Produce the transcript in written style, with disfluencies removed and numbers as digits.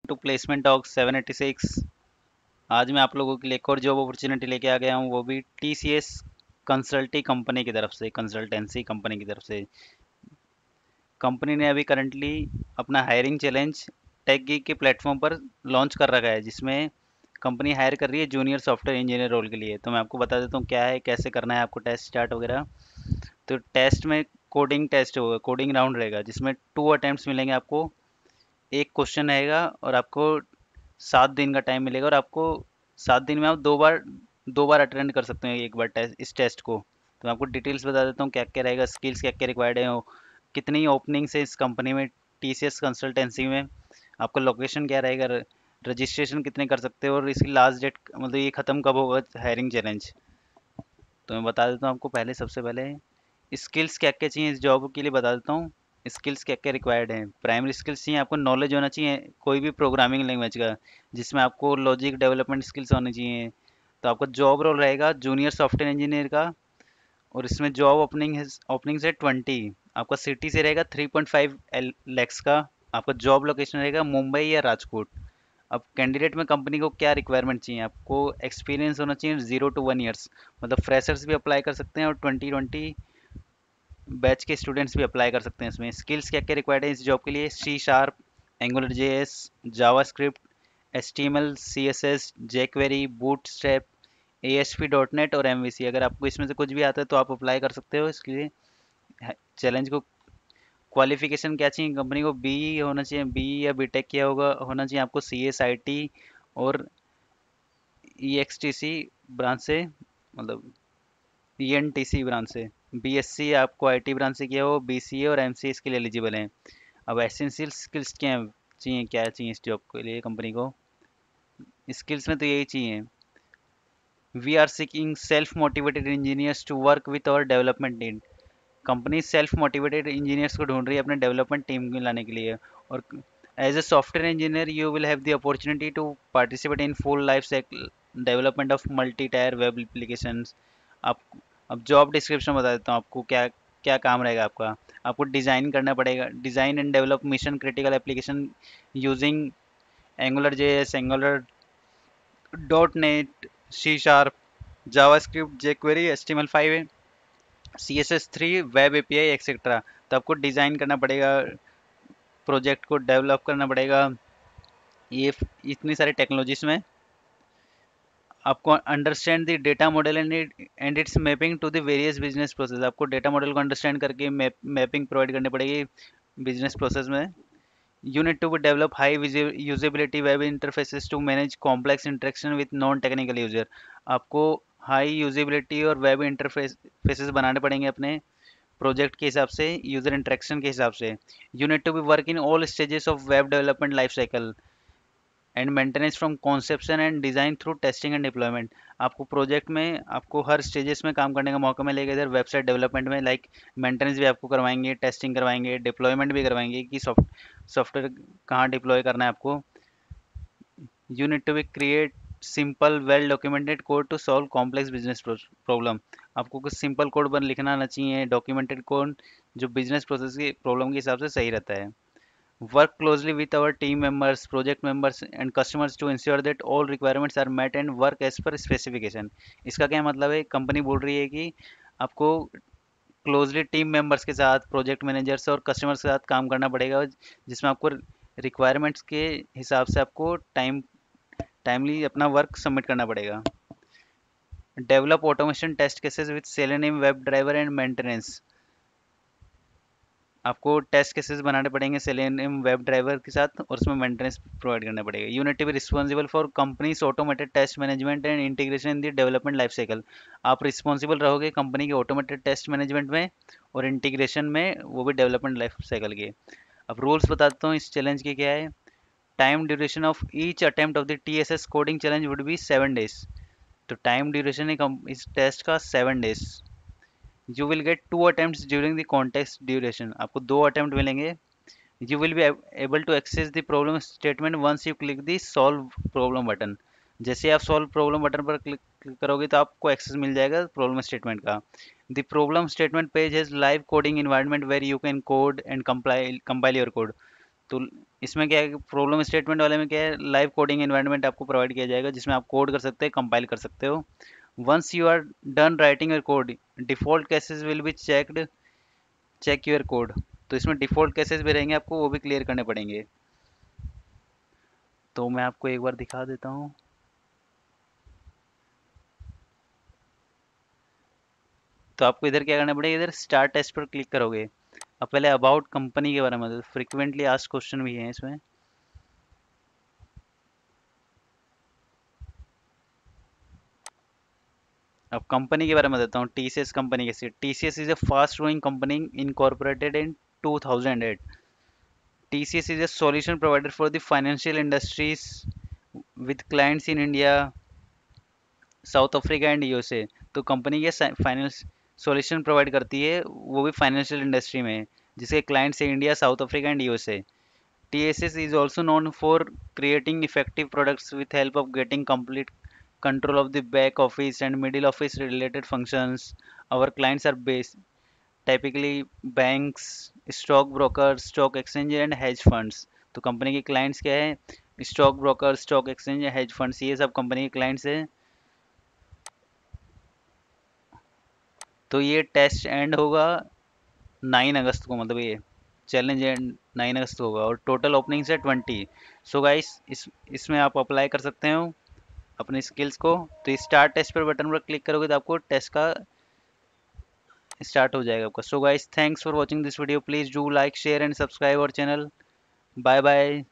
To placement talk 786। आज मैं आप लोगों के लिए एक और जॉब अपॉर्चुनिटी लेके आ गया हूँ, वो भी टीसीएस कंसल्टेंसी कंपनी की तरफ से। कंपनी ने अभी करंटली अपना हायरिंग चैलेंज टेक गीक के प्लेटफॉर्म पर लॉन्च कर रखा है, जिसमें कंपनी हायर कर रही है जूनियर सॉफ्टवेयर इंजीनियर रोल के लिए। तो मैं आपको बता देता हूँ क्या है, कैसे करना है आपको टेस्ट स्टार्ट वगैरह। तो टेस्ट में कोडिंग टेस्ट होगा, कोडिंग राउंड रहेगा, जिसमें 2 अटेम्प्ट्स मिलेंगे आपको। एक क्वेश्चन रहेगा और आपको 7 दिन का टाइम मिलेगा, और आपको 7 दिन में आप दो बार अटेंड कर सकते हैं एक बार टेस्ट, इस टेस्ट को। तो मैं आपको डिटेल्स बता देता हूँ क्या क्या रहेगा, स्किल्स क्या क्या रिक्वायर्ड है, कितनी ओपनिंग्स है इस कंपनी में, टीसीएस कंसल्टेंसी में। आपका लोकेशन क्या रहेगा, रजिस्ट्रेशन कितने कर सकते हो, और इसकी लास्ट डेट मतलब ये ख़त्म कब होगा हायरिंग चैलेंज। तो मैं बता देता हूँ आपको पहले, सबसे पहले स्किल्स क्या क्या चाहिए इस जॉब के लिए बता देता हूँ। स्किल्स क्या क्या रिक्वायर्ड हैं। प्राइमरी स्किल्स चाहिए आपको, नॉलेज होना चाहिए कोई भी प्रोग्रामिंग लैंग्वेज का, जिसमें आपको लॉजिक डेवलपमेंट स्किल्स होनी चाहिए। तो आपका जॉब रोल रहेगा जूनियर सॉफ्टवेयर इंजीनियर का, और इसमें जॉब ओपनिंग है 20। आपका सिटी से रहेगा 3.5 लैक्स का। आपका जॉब लोकेशन रहेगा मुंबई या राजकोट। अब कैंडिडेट में कंपनी को क्या रिक्वायरमेंट चाहिए, आपको एक्सपीरियंस होना चाहिए 0 to 1 ईयर्स, मतलब फ्रेशर्स भी अप्लाई कर सकते हैं और 2020 बैच के स्टूडेंट्स भी अप्लाई कर सकते हैं। इसमें स्किल्स क्या क्या रिक्वायर्ड है इस जॉब के लिए: C sharp, Angular JS, Java script, H T M L, C S S, jQuery, Bootstrap, A S P dot net और एम वी सी। अगर आपको इसमें से कुछ भी आता है तो आप अप्लाई कर सकते हो इसके लिए चैलेंज को। क्वालिफिकेशन क्या चाहिए कंपनी को, बी होना चाहिए, बी या बी टेक किया होना चाहिए आपको, सी एस आई टी और E X T C branch से, मतलब E N T C branch से। बी एस सी आपको आई टी ब्रांच से किया हो, बी सी ए और एम सी इसके लिए एलिजिबल हैं। अब एसेंशियल स्किल्स क्या चाहिए इस जॉब के लिए कंपनी को। स्किल्स में तो यही चाहिए: we are seeking self motivated engineers to work with our development team. Company self motivated engineers को ढूंढ रही है अपने डेवलपमेंट टीम में लाने के लिए। और as a software engineer you will have the opportunity to participate in full life cycle development of multi tier web applications. आप अब जॉब डिस्क्रिप्शन बता देता हूँ आपको क्या क्या काम रहेगा आपका। आपको डिज़ाइन करना पड़ेगा, design and develop mission critical application using Angular JS, Angular dot net, C sharp, JavaScript, jQuery, HTML5 है, CSS3, वेब एपीआई एक्सेट्रा। तो आपको डिज़ाइन करना पड़ेगा, प्रोजेक्ट को डेवलप करना पड़ेगा ये इतनी सारी टेक्नोलॉजीज में। आपको understand the data model and its mapping to the various business process. आपको डेटा मॉडल को अंडरस्टैंड करके मैपिंग प्रोवाइड करनी पड़ेगी बिजनेस प्रोसेस में। You need to develop high usability web interfaces to manage complex interaction with non technical user। आपको high usability और web interfaces बनाने पड़ेंगे अपने प्रोजेक्ट के हिसाब से, यूजर इंटरेक्शन के हिसाब से। You need to be work in all stages of web development life cycle and maintenance from conception and design through testing and deployment. आपको प्रोजेक्ट में आपको हर स्टेजेस में काम करने का मौका मिलेगा। इधर वेबसाइट डेवलपमेंट में लाइक मेंटेनेंस भी आपको करवाएंगे, टेस्टिंग करवाएंगे, डिप्लॉयमेंट भी करवाएंगे कि सॉफ्टवेयर कहाँ डिप्लॉय करना है आपको। You need to be create simple well documented code to solve complex business problem. आपको कुछ सिंपल कोड पर लिखना आना चाहिए, डॉक्यूमेंटेड कोड जो बिजनेस प्रोसेस की प्रॉब्लम के हिसाब से सही रहता है। Work closely with our team members, project members and customers to ensure that all requirements are met and work as per specification। इसका क्या मतलब है, कंपनी बोल रही है कि आपको क्लोजली टीम मेंबर्स के साथ, प्रोजेक्ट मैनेजर्स और कस्टमर्स के साथ काम करना पड़ेगा, जिसमें आपको रिक्वायरमेंट्स के हिसाब से आपको टाइमली अपना वर्क सबमिट करना पड़ेगा। Develop automation test cases with Selenium web driver and maintenance. आपको टेस्ट केसेस बनाने पड़ेंगे सेलेनियम वेब ड्राइवर के साथ, और उसमें मेंटेनेंस प्रोवाइड करना पड़ेगा। You need to be responsible for companies automated test management and integration in the development life cycle. आप रिस्पॉन्सिबल रहोगे कंपनी के ऑटोमेटेड टेस्ट मैनेजमेंट में और इंटीग्रेशन में, वो भी डेवलपमेंट लाइफ साइकिल के। अब रूल्स बताता हूँ इस चैलेंज के क्या है। Time duration of each attempt of the TSS coding challenge would be 7 days। तो टाइम ड्यूरेशन है इस टेस्ट का 7 days। You will get 2 attempts during the contest duration. आपको 2 अटेम्प्ट मिलेंगे। You will be able to access the problem statement once you click the solve problem button। जैसे आप solve problem button पर click करोगे तो आपको access मिल जाएगा problem statement का। The problem statement page has live coding environment where you can code and compile your code। तो इसमें क्या है, प्रॉब्लम स्टेटमेंट वाले में क्या है, लाइव कोडिंग एनवायरनमेंट आपको प्रोवाइड किया जाएगा जिसमें आप कोड कर सकते हैं, कंपाइल कर सकते हो। Once you are done writing your code, default cases will be checked, check your code. तो इसमें डिफॉल्ट केसेस भी रहेंगे, आपको वो भी क्लियर करने पड़ेंगे। तो मैं आपको एक बार दिखा देता हूँ। तो आपको इधर क्या करना पड़ेगा, इधर स्टार्ट टेस्ट पर क्लिक करोगे। अब पहले अबाउट कंपनी के बारे में, फ्रिक्वेंटली आस्क्ड क्वेश्चन भी है इसमें। अब कंपनी के बारे में देता हूँ, टीसीएस कंपनी कैसी है। TCS is a fast growing company incorporated in 2008। TCS is a solution provider for the financial industries with clients in India, south Africa and USA. तो कंपनी ये फाइनेंस सॉल्यूशन प्रोवाइड करती है, वो भी financial industry में, जिसके clients है India, south Africa and USA. TSS is also known for creating effective products with help of getting complete control of the back office and middle office related functions. Our clients are based typically banks, stock brokers, stock exchange and hedge funds. तो company के clients क्या है, stock broker, stock exchange, hedge funds, ये सब company के clients है। तो ये टेस्ट एंड होगा 9 अगस्त को, मतलब ये चैलेंज एंड 9 अगस्त को होगा, और टोटल ओपनिंग्स है 20। सो गाइस इसमें आप अप्लाई कर सकते हो अपने स्किल्स को। तो इस स्टार्ट टेस्ट पर बटन पर क्लिक करोगे तो आपको टेस्ट का स्टार्ट हो जाएगा आपका। So guys thanks for watching this video, please do like share and subscribe our channel. Bye bye.